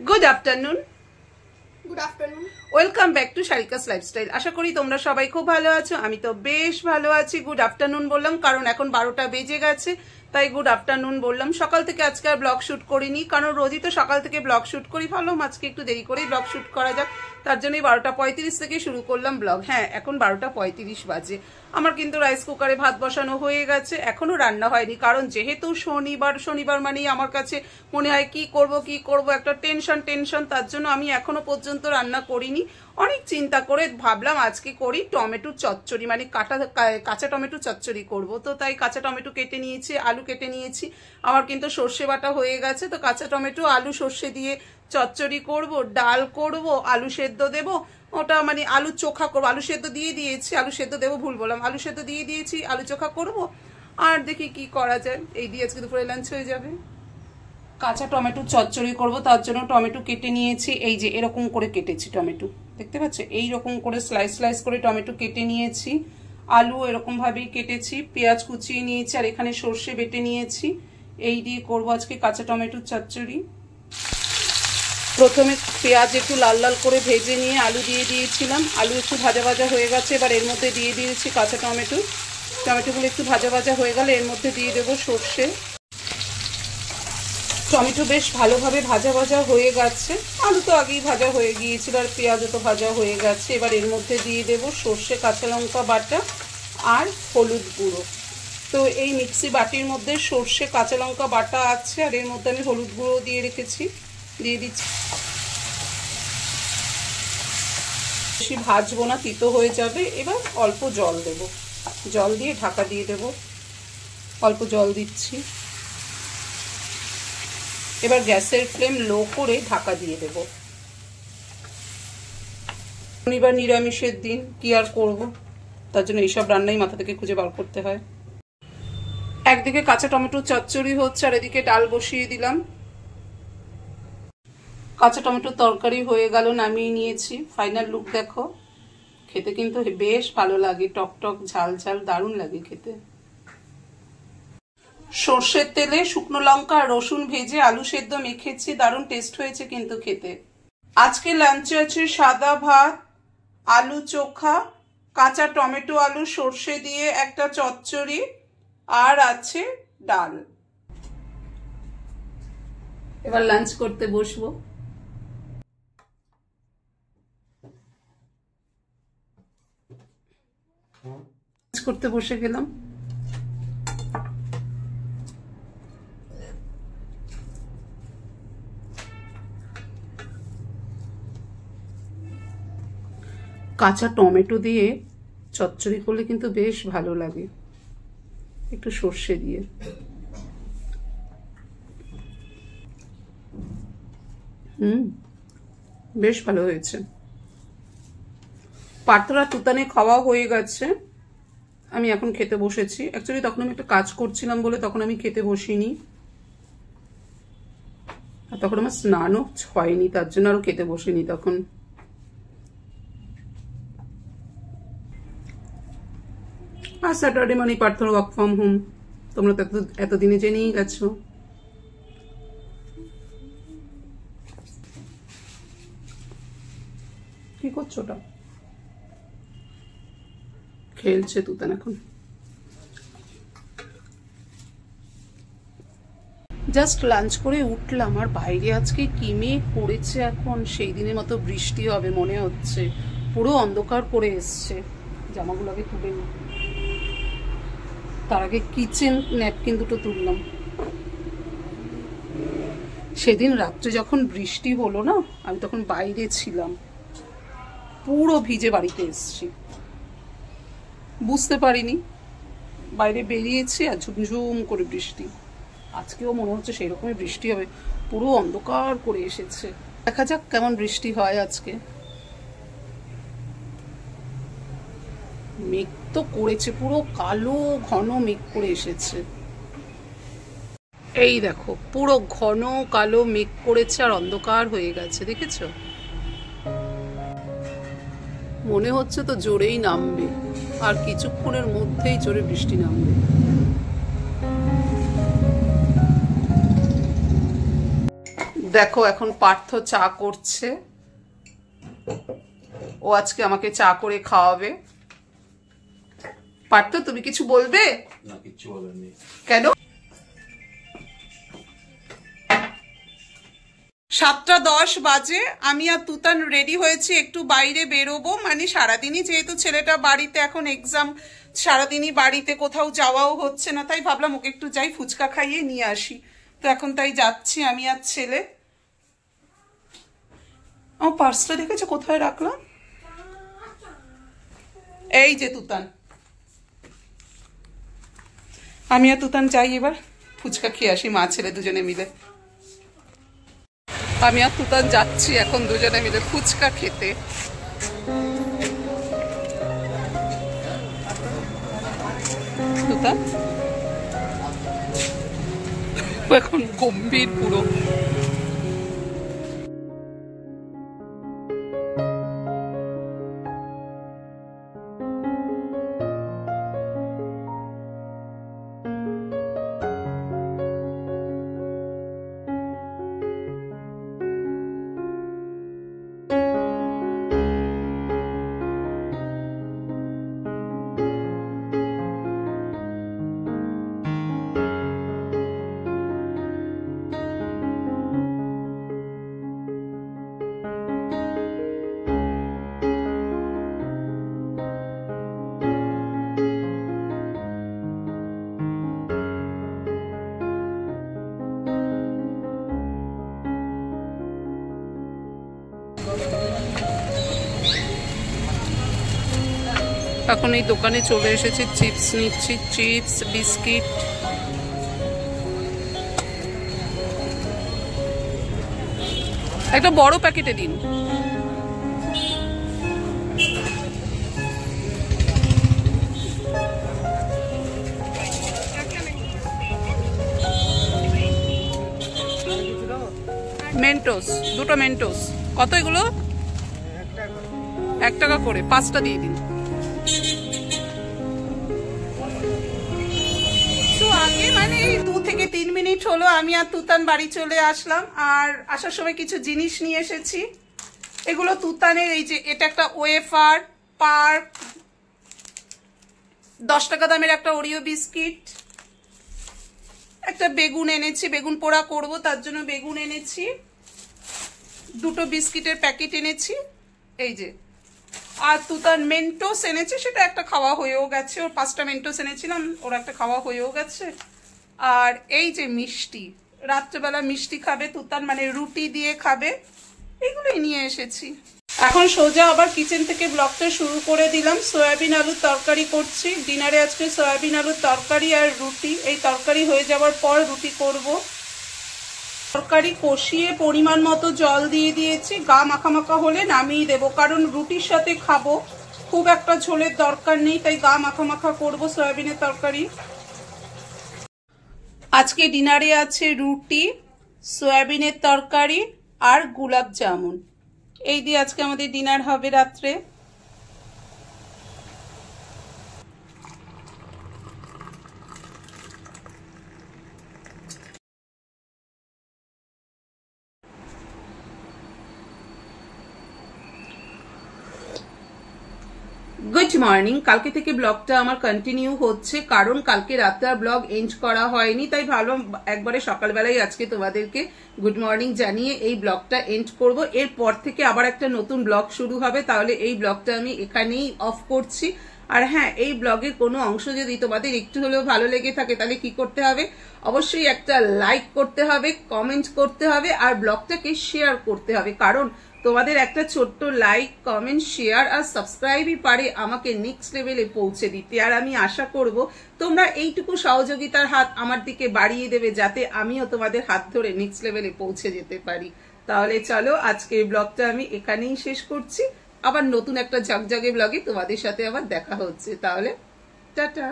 Good afternoon welcome back to Sharika's lifestyle. আশা করি তোমরা সবাই খুব ভালো আছো। আমি তো বেশ ভালো আছি। গুড আফটারনুন বললাম কারণ এখন 12টা বেজে গেছে, তাই গুড আফটারনুন বললাম। সকাল থেকে আজকে আর ব্লগ শুট করিনি, কারণ রোজই তো সকাল থেকে ব্লগ শুট করি। ভাবলাম আজকে একটু দেরি করেই ব্লগ শুট করা যাক, তার জন্যই 12:35 থেকে শুরু করলাম ব্লগ। হ্যাঁ, এখন 12:35 বাজে। আমার কিন্তু রাইস কুকারে ভাত বসানো হয়ে গেছে, এখনো রান্না হয়নি, কারণ যেহেতু শনিবার মানেই আমার কাছে মনে হয় কি করব একটা টেনশন, তার জন্য আমি এখনো পর্যন্ত রান্না করিনি। অনেক চিন্তা করে ভাবলাম আজকে করি টমেটোর চচ্চড়ি, মানে কাঁচা টমেটো চচ্চড়ি করব। তো তাই কাঁচা টমেটো কেটে নিয়েছি, আলু কেটে নিয়েছি। আমার কিন্তু সর্ষে বাটা হয়ে গেছে, তো কাঁচা টমেটো আলু সর্ষে দিয়ে চচ্চড়ি করব। ডাল করব, আলু সেদ্ধ দেব, ওটা মানে আলু চোখা করবো। আলু সেদ্ধ দিয়ে দিয়েছি, আলু সেদ্ধ দেবো ভুল বললাম, আলু সেদ্ধ দিয়ে দিয়েছি, আলু চোখা করব। আর দেখি কি করা যায়, এই দিয়ে আজকে দুপুরে লাঞ্চ হয়ে যাবে। কাঁচা টমেটো চচ্চড়ি করব, তার জন্য টমেটো কেটে নিয়েছি। এই যে এরকম করে কেটেছি টমেটো, দেখতে পাচ্ছ? এইরকম করে স্লাইস করে টমেটো কেটে নিয়েছি। আলু এরকম ভাবেই কেটেছি, পেঁয়াজ কুচিয়ে নিয়েছি, আর এখানে সর্ষে বেটে নিয়েছি। এই দিয়ে করব আজকে কাঁচা টমেটোর চচ্চড়ি। প্রথমে পেঁয়াজ একটু লাল করে ভেজে নিয়ে আলু দিয়ে দিয়েছিলাম। আলু একটু ভাজা হয়ে গেছে, এবার এর মধ্যে দিয়ে দিয়েছি কাঁচা টমেটোগুলো একটু ভাজা হয়ে গেলে এর মধ্যে দিয়ে দেবো সর্ষে। টমেটো বেশ ভালোভাবে ভাজা হয়ে গেছে, আলু তো আগেই ভাজা হয়ে গিয়েছিল, আর পেঁয়াজও তো ভাজা হয়ে গেছে। এবার এর মধ্যে দিয়ে দেবো সর্ষে, কাঁচা লঙ্কা বাটা আর হলুদ গুঁড়ো। তো এই মিক্সি বাটির মধ্যে সর্ষে কাঁচা লঙ্কা বাটা আছে, আর এর মধ্যে আমি হলুদ গুঁড়ো দিয়ে রেখেছি, দিয়ে দিচ্ছি। বেশি ভাজবো না, তিতো হয়ে যাবে। এবার অল্প জল দেব, জল দিয়ে ঢাকা দিয়ে দেব। অল্প জল দিচ্ছি। এবার গ্যাসের ফ্লেম লো করে ঢাকা দিয়ে দেব। শনিবার নিরামিষের দিন, কি আর করবো, তার জন্য এইসব রান্নাই মাথা থেকে খুঁজে বার করতে হয়। একদিকে কাঁচা টমেটোর চচ্চড়ি হচ্ছে, আর এদিকে ডাল বসিয়ে দিলাম। কাঁচা টমেটোর তরকারি হয়ে গেল, নামিয়ে নিয়েছি। ফাইনাল লুক দেখো, খেতে কিন্তু বেশ ভালো লাগে, টক ঝাল দারুণ লাগে খেতে। সর্ষের তেলে শুকনো লঙ্কা আর রসুন ভেজে আলু সেদ্ধ মেখেছি, দারুণ টেস্ট হয়েছে কিন্তু খেতে। আজকে লাঞ্চে আছে সাদা ভাত, আলু চোখা, কাঁচা টমেটো আলু সর্ষে দিয়ে একটা চচ্চড়ি, আর আছে ডাল। এবার লাঞ্চ করতে বসবো। করতে বসে গেলাম। কাঁচা টমেটো দিয়ে চচ্চড়ি করলে কিন্তু বেশ ভালো লাগে, একটু সর্ষে দিয়ে। বেশ ভালো হয়েছে। পাতলা তুতানে খাওয়া হয়ে গেছে, আমি এখন খেতে বসেছি। অ্যাকচুয়ালি তখন আমি একটা কাজ করছিলাম বলে তখন আমি খেতে বসিনি, আর তখন আমার স্নানও হয়নি, তার জন্য আরো খেতে বসিনি তখন। আর স্যাটারডে মানে পার্থর ওয়ার্ক ফ্রম হোম, তোমরা তো এতদিনে জেনেই গেছো। কি করছো ওটা? খেলছে তুতান এখন। জাস্ট লাঞ্চ করে উঠলাম, আর বাইরে আজকে কি মেঘ পড়েছে। এখন সেই দিনের মতো বৃষ্টি হবে মনে হচ্ছে, পুরো অন্ধকার করে এসছে। জামাগুলোকে তুলে নি, তার আগে কিচেন ন্যাপকিন দুটো তুললাম। সেদিন রাত্রে যখন বৃষ্টি হলো না, আমি তখন বাইরে ছিলাম, পুরো ভিজে বাড়িতে এসছি, বুঝতে পারিনি। বাইরে বেরিয়েছি আর ঝুমঝুম করে বৃষ্টি। আজকেও মনে হচ্ছে সেই রকমই বৃষ্টি হবে, পুরো অন্ধকার করে এসেছে। দেখা যাক কেমন বৃষ্টি হয় আজকে। মেঘ তো করেছে, পুরো কালো ঘন মেঘ করে এসেছে। এই দেখো, পুরো ঘন কালো মেঘ করেছে আর অন্ধকার হয়ে গেছে, দেখেছো? মনে হচ্ছে তো জোরেই নামবে, আর কিছুক্ষণের মধ্যেই জোরে বৃষ্টি নামবে। দেখো এখন পার্থ চা করছে, ও আজকে আমাকে চা করে খাওয়াবে। পার্থ তুমি কিছু বলবে? না, কিছু বলার নেই। কেন? 7:10 বাজে, আমি আর তুতান রেডি হয়েছি, একটু বাইরে বেরোবো। মানে সারাদিনই যেহেতু ছেলেটা বাড়িতে, এখন এক্সাম, সারাদিনই বাড়িতে কোথাও যাওয়াও হচ্ছে না, তাই ভাবলাম ওকে একটু যাই ফুচকা খাইয়ে নিয়ে আসি। তো এখন তাই যাচ্ছি আমি আর ছেলে। আমার পার্সটা দেখেছো কোথায় রাখলাম? এই যে তুতান, আমি আর তুতান যাই এবার ফুচকা খেয়ে আসি, মা ছেলে দুজনে মিলে। আমি আর তুতান যাচ্ছি এখন দুজনে মিলে ফুচকা খেতে। তুতান এখন গম্ভীর পুরো। এখন এই দোকানে চলে এসেছি, চিপস নিচ্ছি, চিপস বিস্কিট। একটা বড় প্যাকেটে দিন। মেন্টোস, দুটো মেন্টোস। কত এগুলো? 1 টাকা করে, 5টা দিয়ে দিন। আগে মানে 2 থেকে 3 মিনিট হলো আমি আর তুতান বাড়ি চলে আসলাম। আর আসার সময় কিছু জিনিস নিয়ে এসেছি। এগুলো তুতানের, এই যে এটা একটা ওয়েফার পার্ক, 10 টাকা দামের একটা ওরিও বিস্কিট, একটা বেগুন এনেছি, বেগুন পোড়া করব তার জন্য বেগুন এনেছি, 2টো বিস্কিটের প্যাকেট এনেছি এই যে। আর তুতান মেন্টোস এনেছে, সেটা একটা খাওয়া হয়েও গেছে, ওর 5টা মেন্টোস এনেছিলাম, ওর একটা খাওয়া হয়েও গেছে। আর এই যে মিষ্টি, রাত্রেবেলা মিষ্টি খাবে তুতান, মানে রুটি দিয়ে খাবে, এগুলোই নিয়ে এসেছি। এখন সোজা আবার কিচেন থেকে ব্লগটা শুরু করে দিলাম। সয়াবিন আলুর তরকারি করছি ডিনারে আজকে, সয়াবিন আলুর তরকারি আর রুটি। এই তরকারি হয়ে যাওয়ার পর রুটি করব। তরকারি কষিয়ে পরিমাণ মতো জল দিয়ে দিয়েছি, গা মাখা মাখা হলে নামিয়ে দেবো, কারণ রুটির সাথে খাবো, খুব একটা ঝোলের দরকার নেই, তাই গা মাখা মাখা করবো সয়াবিনের তরকারি। আজকে ডিনারে আছে রুটি, সয়াবিনের তরকারি আর গোলাপ জামুন। এই দিয়ে আজকে আমাদের ডিনার হবে রাত্রে। Good morning. কালকে থেকে ব্লগটা আমার কন্টিনিউ হচ্ছে, কারণ কালকে রাতে আর ব্লগ এন্ড করা হয়নি, তাই ভালো একবারে সকালবেলায় আজকে তোমাদেরকে গুড মর্নিং জানিয়ে এই ব্লগটা এন্ড করব। এরপর থেকে আবার একটা নতুন ব্লগ শুরু হবে, তাহলে এই ব্লগটা আমি এখানেই অফ করছি। আর হ্যাঁ, এই ব্লগের কোনো অংশ যদি তোমাদের একটু হলেও ভালো লেগে থাকে, তাহলে কি করতে হবে? অবশ্যই একটা লাইক করতে হবে, কমেন্ট করতে হবে, আর ব্লগটাকে শেয়ার করতে হবে, কারণ তোমাদের একটা ছোট্ট লাইক, কমেন্ট, শেয়ার আর সাবস্ক্রাইবই পারে আমাকে নেক্সট লেভেলে পৌঁছে দিতে। আর আমি আশা করব তোমরা এইটুকু সহযোগিতার হাত আমার দিকে বাড়িয়ে দেবে, যাতে আমিও তোমাদের হাত ধরে নেক্সট লেভেলে পৌঁছে যেতে পারি। তাহলে চলো, আজকের ব্লগটা আমি এখানেই শেষ করছি। আবার নতুন একটা ঝকঝকে ব্লগে তোমাদের সাথে আবার দেখা হচ্ছে। তাহলে টাটা।